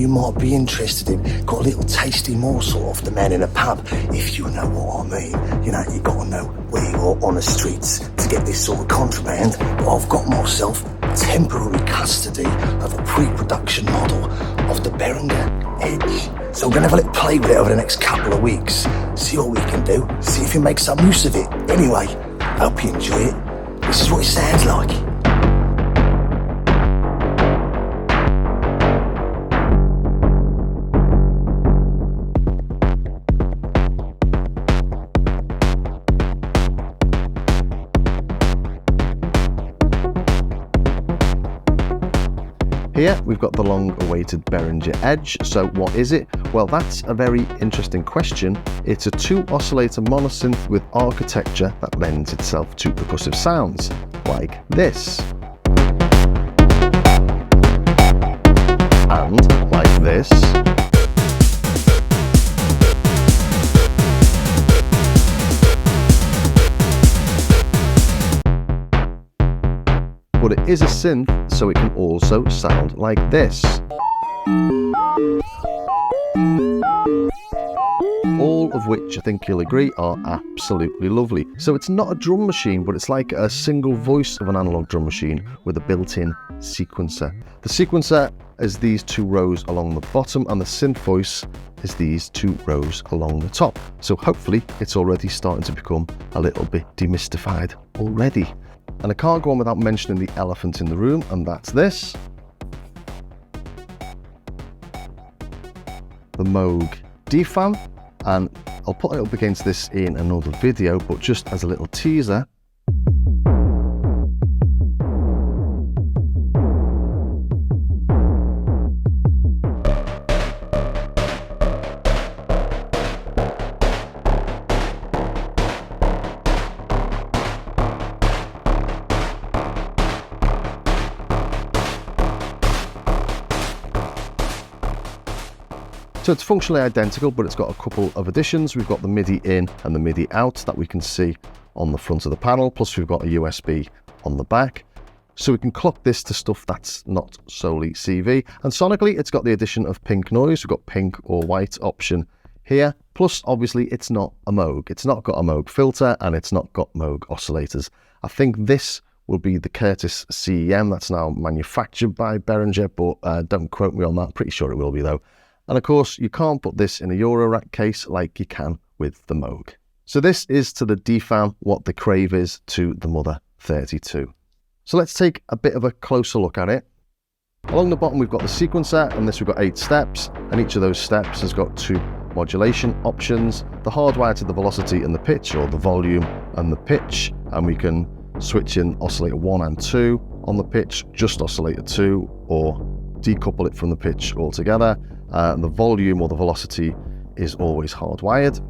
you might be interested in. Got a little tasty morsel off the man in a pub, if you know what I mean. You know, you gotta know where you are on the streets to get this sort of contraband. But I've got myself temporary custody of a pre-production model of the Behringer EDGE. So we're gonna have a little play with it over the next couple of weeks. See what we can do, see if we make some use of it. Anyway, hope you enjoy it. This is what it sounds like. Here we've got the long-awaited Behringer EDGE. So what is it? Well, that's a very interesting question. It's a 2-oscillator monosynth with architecture that lends itself to percussive sounds, like this. And like this. But it is a synth, so it can also sound like this. All of which I think you'll agree are absolutely lovely. So it's not a drum machine, but it's like a single voice of an analog drum machine with a built-in sequencer. The sequencer is these 2 rows along the bottom, and the synth voice is these 2 rows along the top. So hopefully it's already starting to become a little bit demystified already. And I can't go on without mentioning the elephant in the room, and that's this. The Moog DFAM, and I'll put it up against this in another video, but just as a little teaser, so it's functionally identical, but it's got a couple of additions. We've got the MIDI in and the MIDI out that we can see on the front of the panel, plus we've got a USB on the back. So we can clock this to stuff that's not solely CV. And sonically, it's got the addition of pink noise. We've got pink or white option here. Plus, obviously, it's not a Moog. It's not got a Moog filter, and it's not got Moog oscillators. I think this will be the Curtis CEM that's now manufactured by Behringer, but don't quote me on that. Pretty sure it will be, though. And of course, you can't put this in a Eurorack case like you can with the Moog. So this is to the DFAM what the CRAVE is to the Mother 32. So let's take a bit of a closer look at it. Along the bottom, we've got the sequencer, and this we've got 8 steps, and each of those steps has got 2 modulation options, the hardwire to the velocity and the pitch, or the volume and the pitch, and we can switch in oscillator 1 and 2 on the pitch, just oscillator 2, or decouple it from the pitch altogether. The volume or the velocity is always hardwired.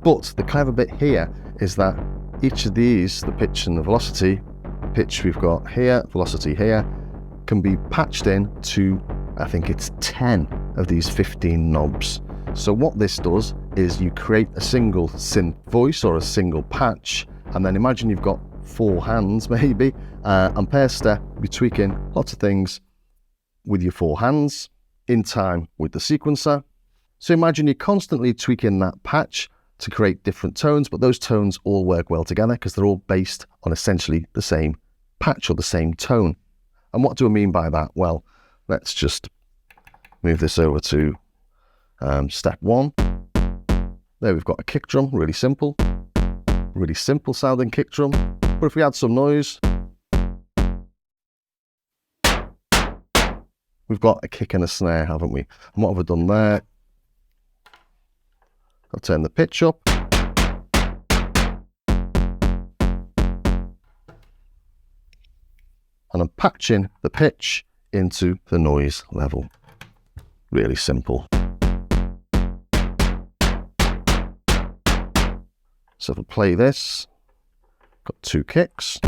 But the clever bit here is that each of these, the pitch and the velocity, pitch we've got here, velocity here, can be patched in to, I think it's 10 of these 15 knobs. So what this does is you create a single synth voice or a single patch, and then imagine you've got 4 hands maybe, and per step you're tweaking lots of things with your 4 hands in time with the sequencer. So imagine you're constantly tweaking that patch to create different tones, but those tones all work well together because they're all based on essentially the same patch or the same tone. And what do I mean by that? Well, let's just move this over to step 1. There we've got a kick drum, really simple sounding kick drum. But if we add some noise, we've got a kick and a snare, haven't we? And what have I done there? I'll turn the pitch up. And I'm patching the pitch into the noise level. Really simple. So if I play this, got 2 kicks.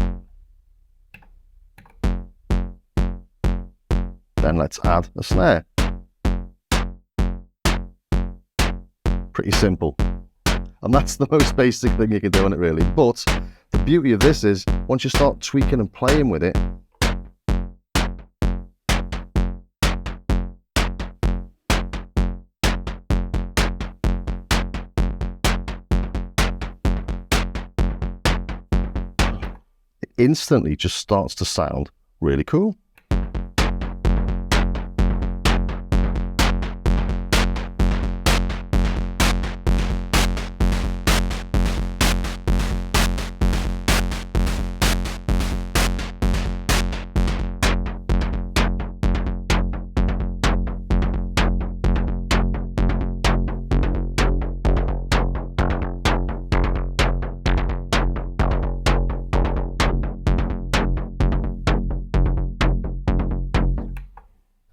Then let's add a snare. Pretty simple. And that's the most basic thing you can do on it, really. But the beauty of this is, once you start tweaking and playing with it, instantly just starts to sound really cool.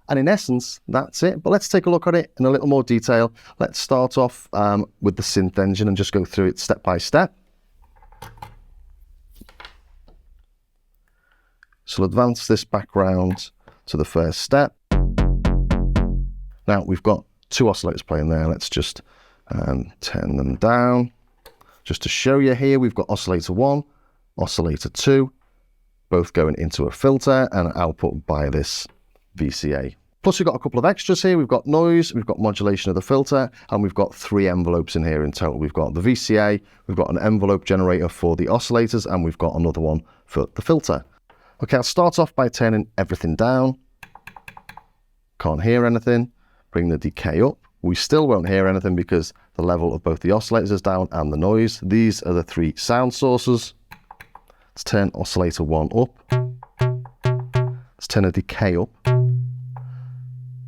And in essence, that's it. But let's take a look at it in a little more detail. Let's start off with the synth engine and just go through it step by step. So we'll advance this background to the first step. Now we've got two oscillators playing there. Let's just turn them down. Just to show you here, we've got oscillator 1, oscillator 2, both going into a filter and output by this VCA. Plus we've got a couple of extras here. We've got noise, we've got modulation of the filter, and we've got 3 envelopes in here in total. We've got the VCA, we've got an envelope generator for the oscillators, and we've got another one for the filter. Okay, I'll start off by turning everything down. Can't hear anything. Bring the decay up. We still won't hear anything because the level of both the oscillators is down and the noise. These are the 3 sound sources. Let's turn oscillator 1 up. Let's turn a decay up.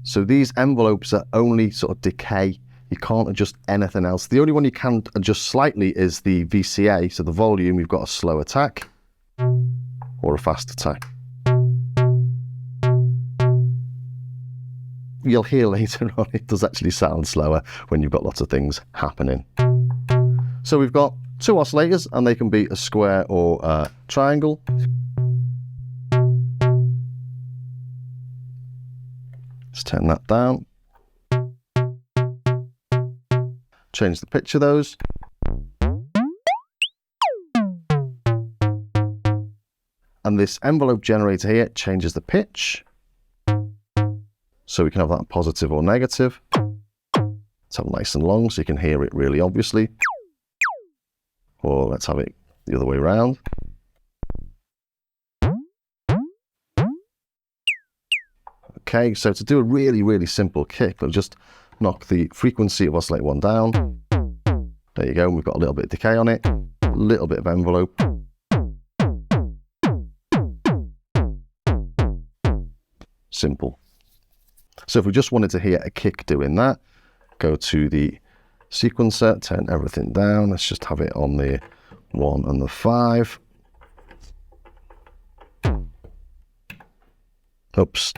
So these envelopes are only sort of decay. You can't adjust anything else. The only one you can adjust slightly is the VCA. So the volume, you've got a slow attack or a fast attack. You'll hear later on it does actually sound slower when you've got lots of things happening. So we've got 2 oscillators and they can be a square or a triangle. Let's turn that down. Change the pitch of those. And this envelope generator here changes the pitch. So we can have that positive or negative. Let's have it nice and long so you can hear it really obviously. Or let's have it the other way around. Okay, so to do a really, really simple kick, we'll just knock the frequency of oscillator 1 down. There you go, we've got a little bit of decay on it, a little bit of envelope. Simple. So if we just wanted to hear a kick doing that, go to the sequencer, turn everything down. Let's just have it on the 1 and the 5. Oops.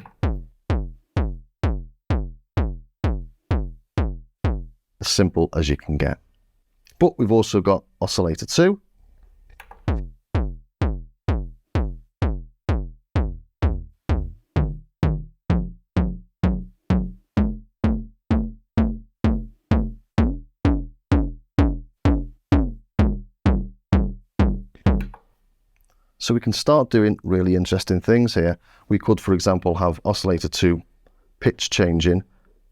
As simple as you can get. But we've also got oscillator 2. So we can start doing really interesting things here. We could, for example, have oscillator 2 pitch changing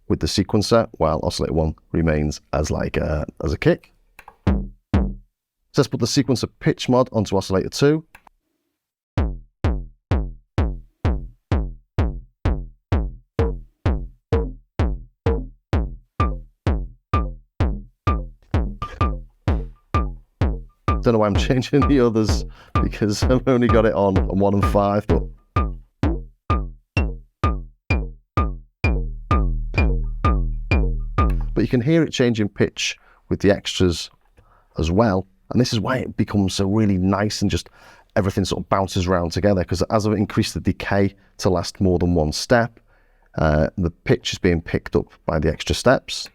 with the sequencer while oscillator 1 remains as like as a kick. So let's put the sequencer pitch mod onto oscillator 2. Don't know why I'm changing the others because I've only got it on 1 and 5, but you can hear it changing pitch with the extras as well. And this is why it becomes so really nice and just everything sort of bounces around together, because as I've increased the decay to last more than 1 step, the pitch is being picked up by the extra steps.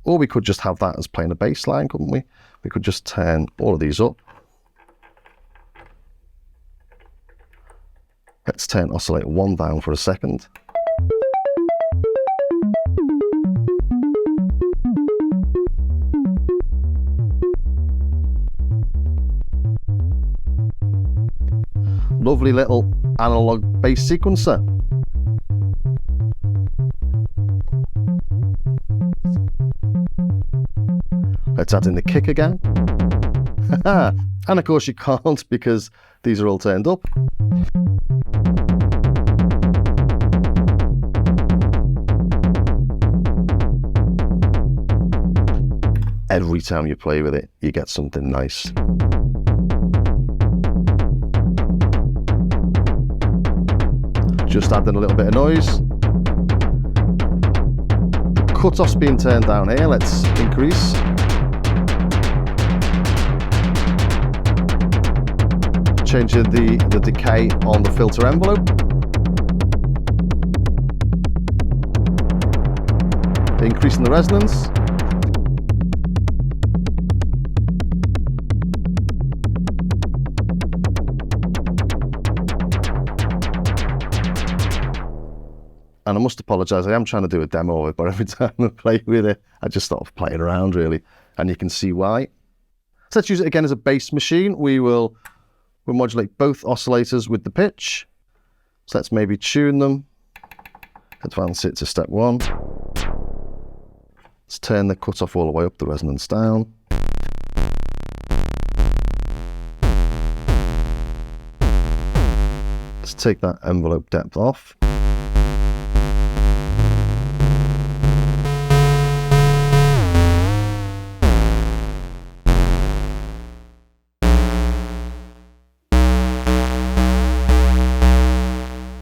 Or we could just have that as playing a bass line, couldn't we? We could just turn all of these up. Let's turn oscillator 1 down for a second. Lovely little analog bass sequencer. Let's add in the kick again. And of course you can't because these are all turned up. Every time you play with it, you get something nice. Just adding a little bit of noise. The cut-off's being turned down here. Let's increase. Changing the decay on the filter envelope. Increasing the resonance. And I must apologise, I am trying to do a demo of it, but every time I play with it, I just start playing around really, and you can see why. So let's use it again as a bass machine. We'll modulate both oscillators with the pitch. So let's maybe tune them, advance it to step 1. Let's turn the cutoff all the way up, the resonance down. Let's take that envelope depth off.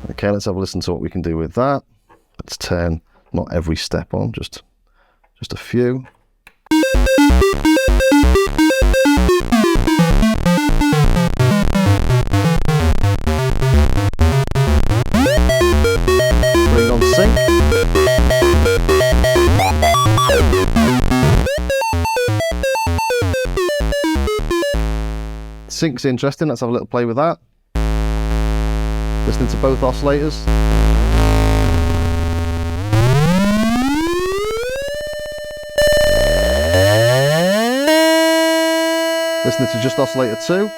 Okay, let's have a listen to what we can do with that. Let's turn not every step on, just a few. Bring on sync. Sync's interesting, let's have a little play with that. Listening to both oscillators. Listening to just oscillator 2.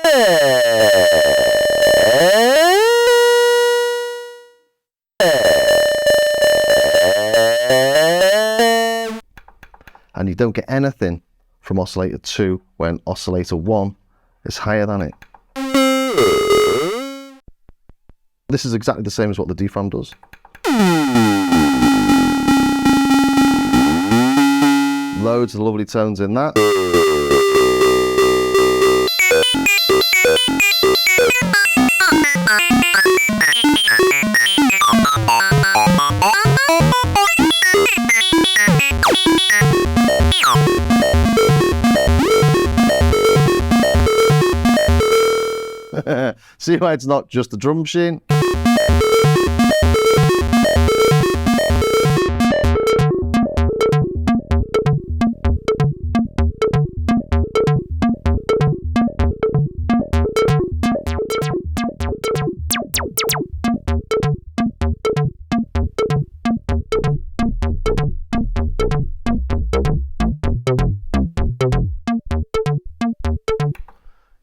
And you don't get anything from oscillator 2 when oscillator 1 is higher than it. This is exactly the same as what the DFAM does. Loads of lovely tones in that. See why it's not just a drum machine?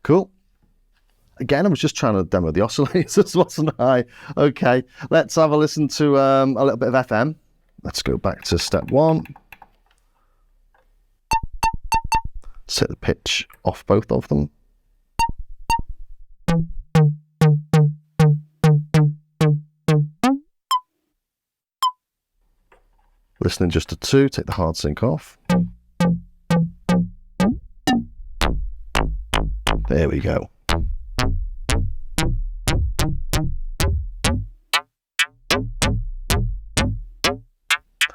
Cool. Again, I was just trying to demo the oscillators, wasn't I? Okay, let's have a listen to a little bit of FM. Let's go back to step 1. Set the pitch off both of them. Listening just to 2, take the hard sync off. There we go.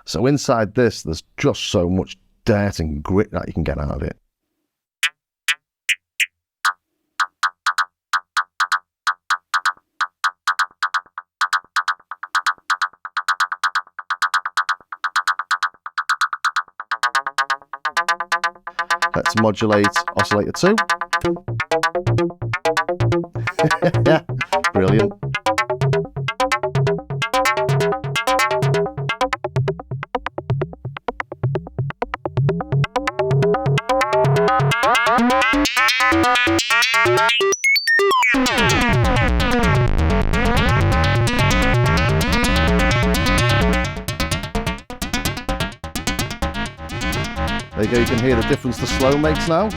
So inside this, there's just so much dirt and grit that you can get out of it. Let's modulate oscillator 2. Yeah, brilliant. hear the difference the slow makes now.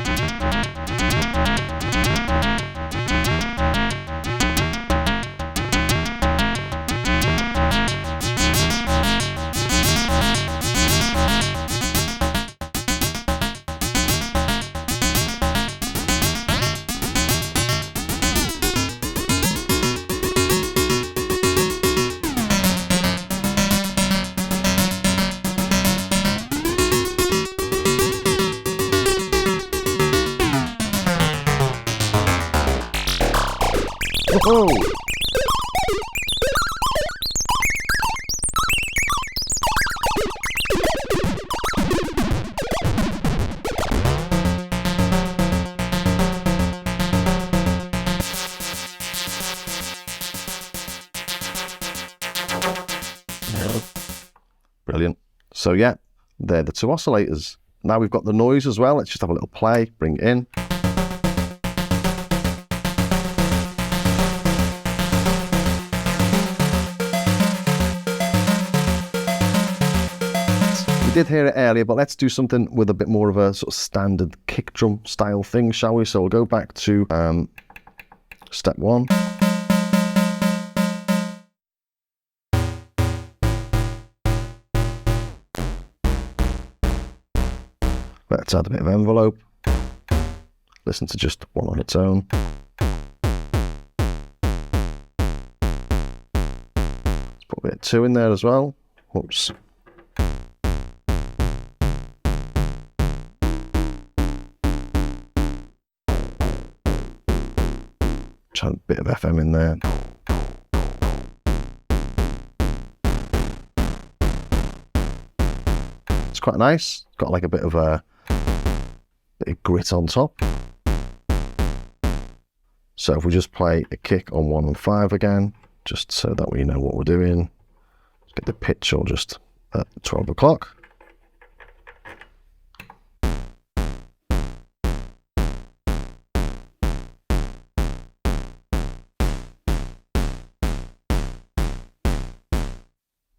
Whoa. Brilliant. So yeah, they're the two oscillators. Now we've got the noise as well. Let's just have a little play, bring it in. We did hear it earlier, but let's do something with a bit more of a sort of standard kick drum style thing, shall we? So we'll go back to step 1. Let's add a bit of envelope. Listen to just one on its own. Let's put a bit of 2 in there as well. Whoops. Add a bit of FM in there. It's quite nice. Got like a bit of grit on top. So if we just play a kick on 1 and 5 again, just so that we know what we're doing. Let's get the pitch or just at 12 o'clock.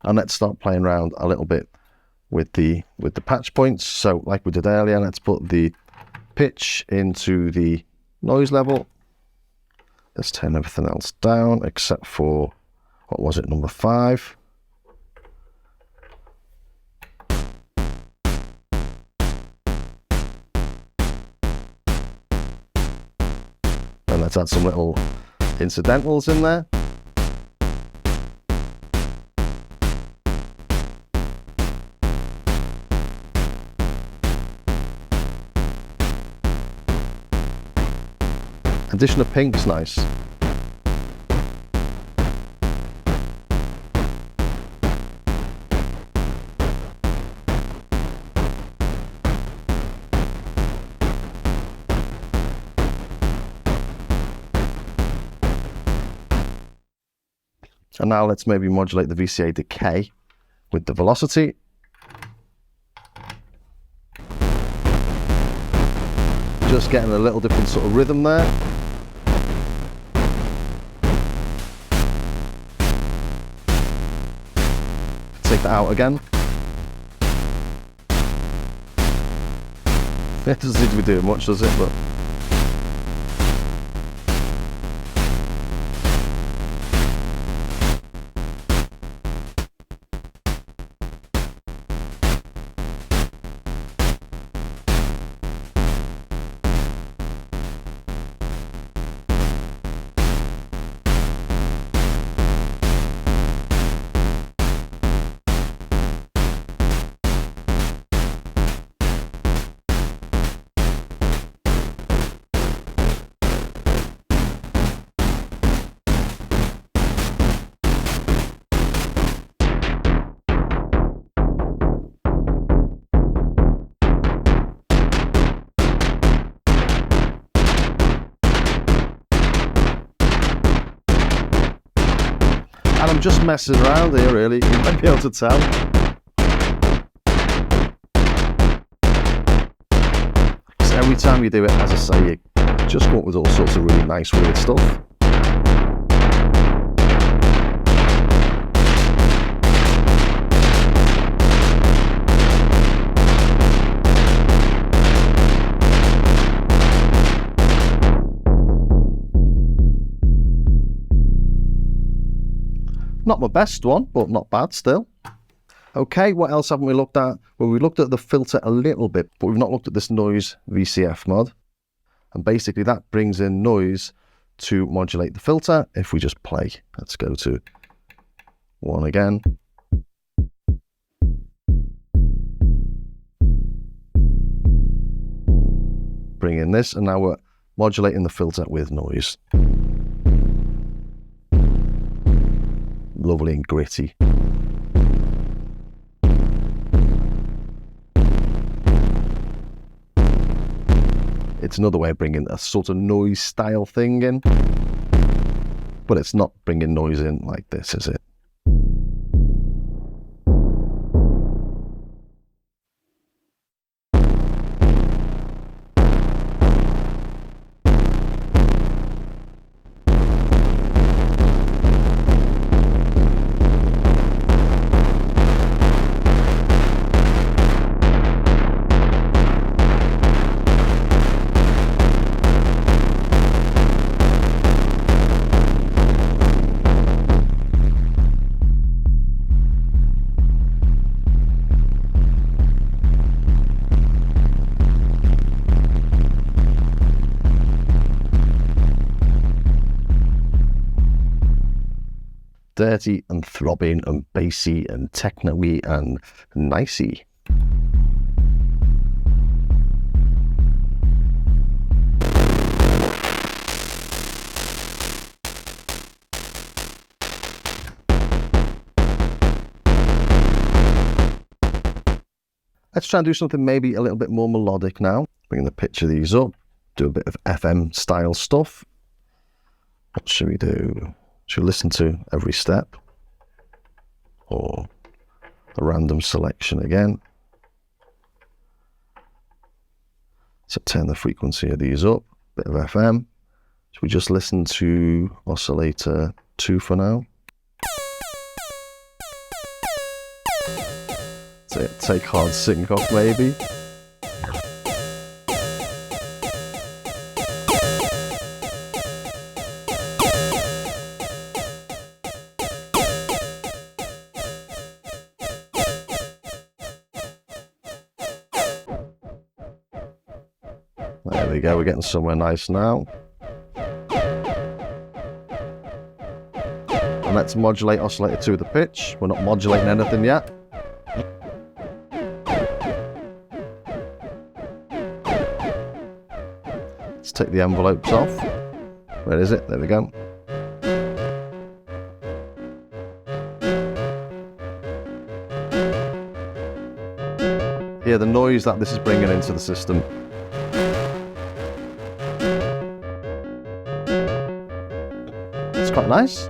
And let's start playing around a little bit with the patch points. So like we did earlier, let's put the pitch into the noise level. Let's turn everything else down except for, what was it, number 5. And let's add some little incidentals in there. Addition of pink's nice. And now let's maybe modulate the VCA decay with the velocity. Just getting a little different sort of rhythm there. Take that out again. It doesn't seem to be doing much, does it? But I'm just messing around here, really. You might be able to tell. So every time you do it, as I say, you just come up with all sorts of really nice, weird stuff. Not my best one, but not bad still. Okay, what else haven't we looked at? Well, we looked at the filter a little bit, but we've not looked at this noise VCF mod. And basically that brings in noise to modulate the filter. If we just play, let's go to 1 again. Bring in this, and now we're modulating the filter with noise. Lovely and gritty. It's another way of bringing a sort of noise style thing in, but it's not bringing noise in like this, is it? Dirty and throbbing and bassy and techno-y and nicey. Let's try and do something maybe a little bit more melodic now. Bring the pitch of these up, do a bit of FM style stuff. What should we do? Should we listen to every step? Or a random selection again? So turn the frequency of these up, bit of FM. Should we just listen to oscillator 2 for now? Take hard sync off maybe. There we go, we're getting somewhere nice now. And let's modulate oscillator 2 with the pitch. We're not modulating anything yet. Let's take the envelopes off. Where is it? There we go. Hear the noise that this is bringing into the system. It's quite nice.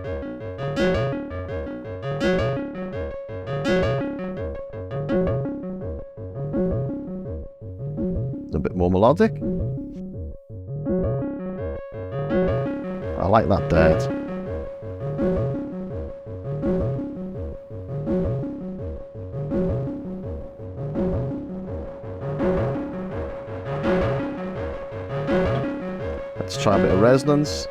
A bit more melodic. I like that dirt. Let's try a bit of resonance.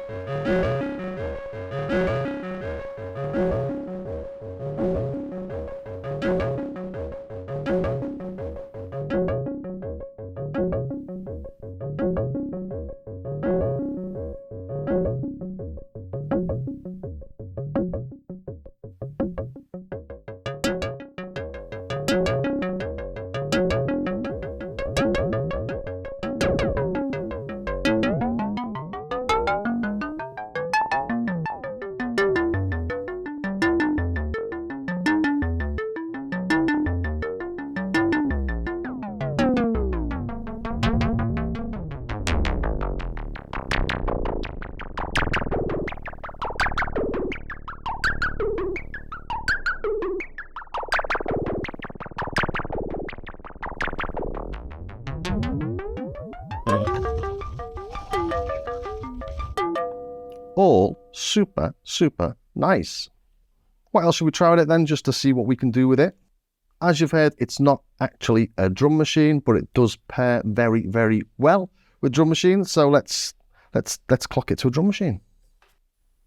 All super, super nice. What else should we try with it then, just to see what we can do with it? As you've heard, it's not actually a drum machine, but it does pair very, very well with drum machines. So let's clock it to a drum machine.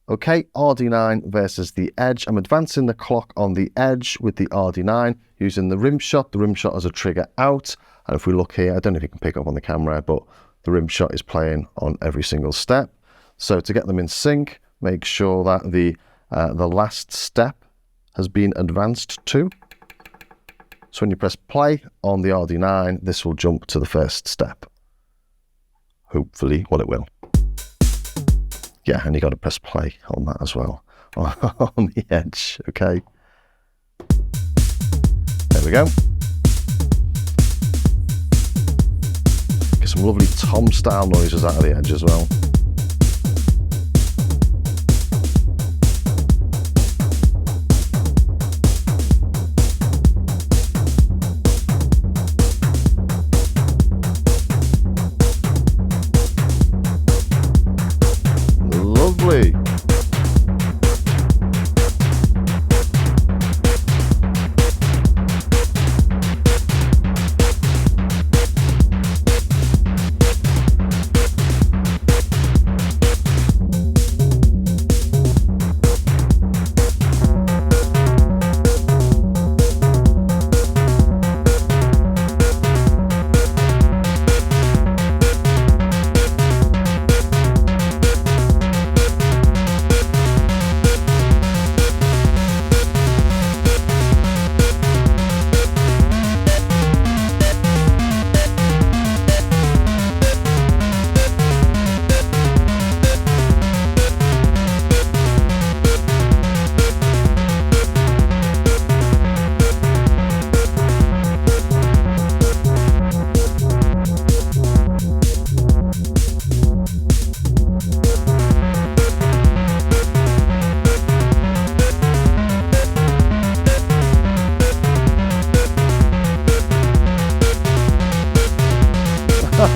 Okay, RD9 versus the Edge. I'm advancing the clock on the Edge with the RD9 using the rim shot as a trigger out. And if we look here, I don't know if you can pick up on the camera, but the rim shot is playing on every single step. So to get them in sync, make sure that the last step has been advanced to. So when you press play on the RD9, this will jump to the first step. Hopefully, well, it will. Yeah, and you got to press play on that as well, on the Edge, okay? There we go. Get some lovely tom-style noises out of the Edge as well. Lovely.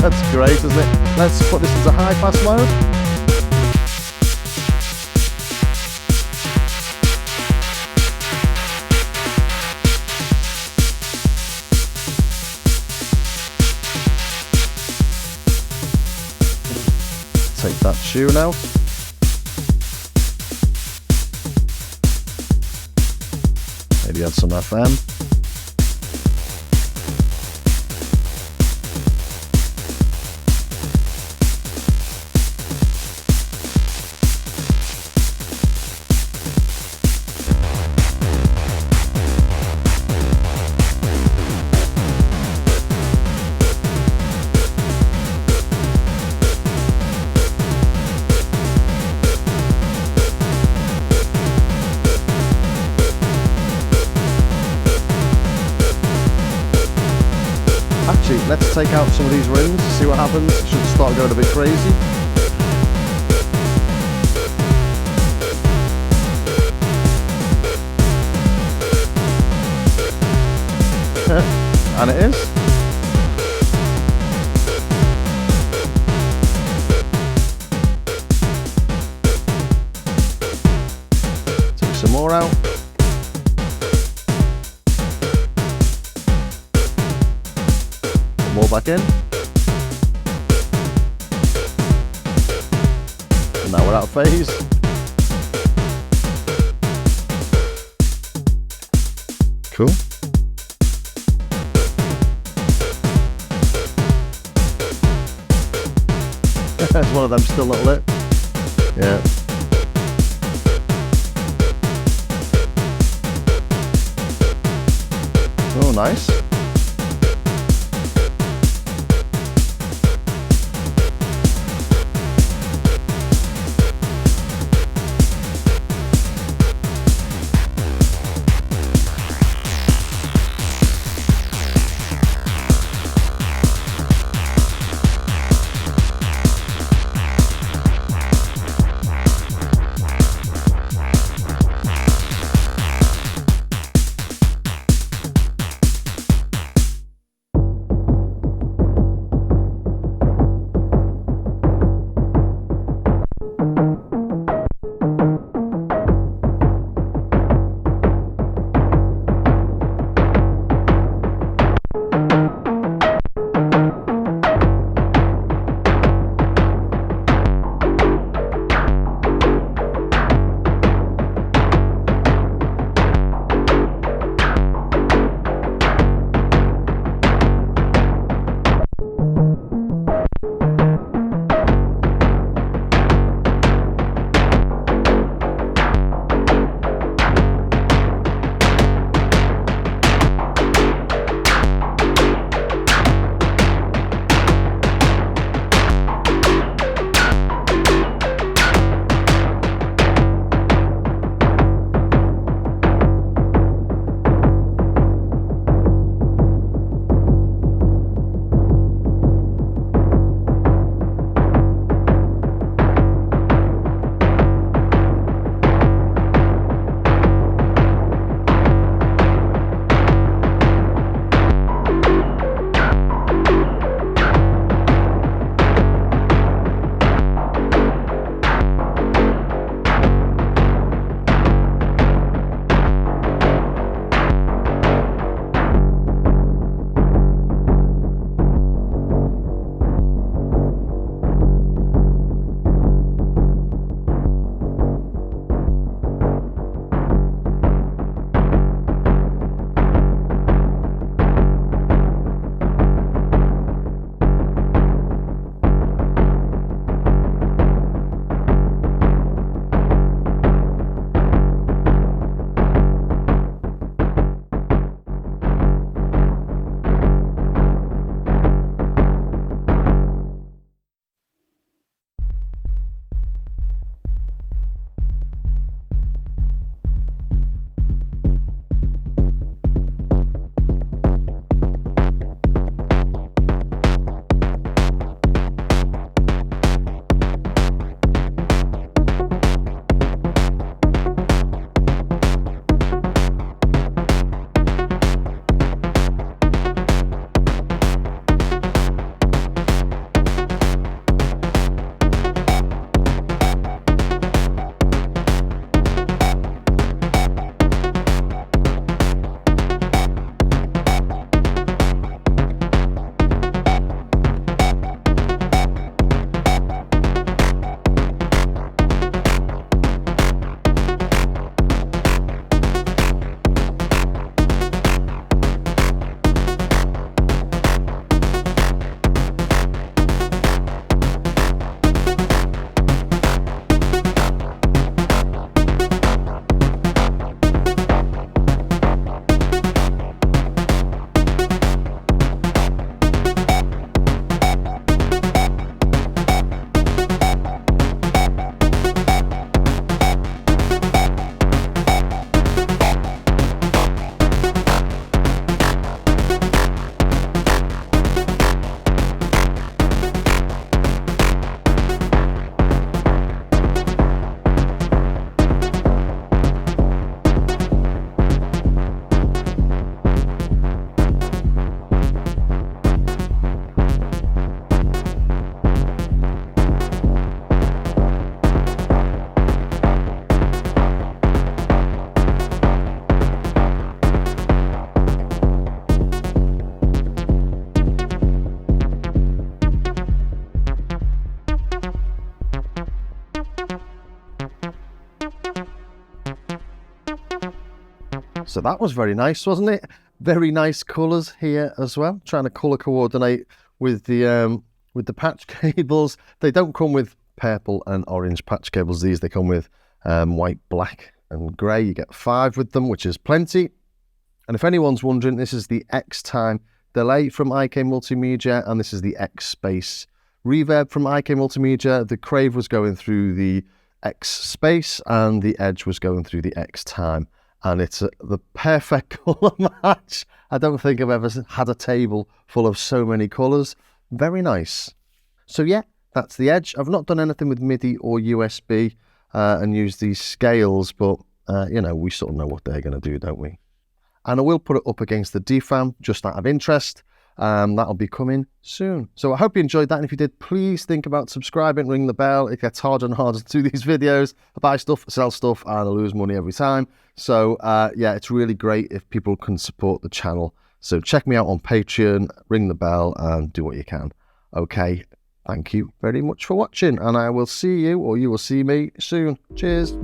That's great, isn't it? Let's put this into high pass mode. Take that tune out. Maybe add some FM. Let's take out some of these rims, see what happens. Should start going a bit crazy. And it is. Take some more out. More back in. And now we're out of phase. Cool. There's one of them still not lit. Yeah. Oh, nice. So that was very nice, wasn't it? Very nice colours here as well. Trying to colour coordinate with the patch cables. They don't come with purple and orange patch cables. These, they come with white, black and grey. You get 5 with them, which is plenty. And if anyone's wondering, this is the X time delay from IK Multimedia, and this is the X space reverb from IK Multimedia. The CRAVE was going through the X space and the Edge was going through the X time. And it's the perfect colour match. I don't think I've ever had a table full of so many colours. Very nice. So yeah, that's the Edge. I've not done anything with MIDI or USB and used these scales, but you know, we sort of know what they're going to do, don't we? And I will put it up against the DFAM just out of interest. That'll be coming soon. So I hope you enjoyed that. And if you did, please think about subscribing, ring the bell. It gets harder and harder to do these videos. I buy stuff, sell stuff, and I lose money every time. So yeah, it's really great if people can support the channel. So check me out on Patreon, ring the bell, and do what you can. Okay, thank you very much for watching, and I will see you, or you will see me soon. Cheers.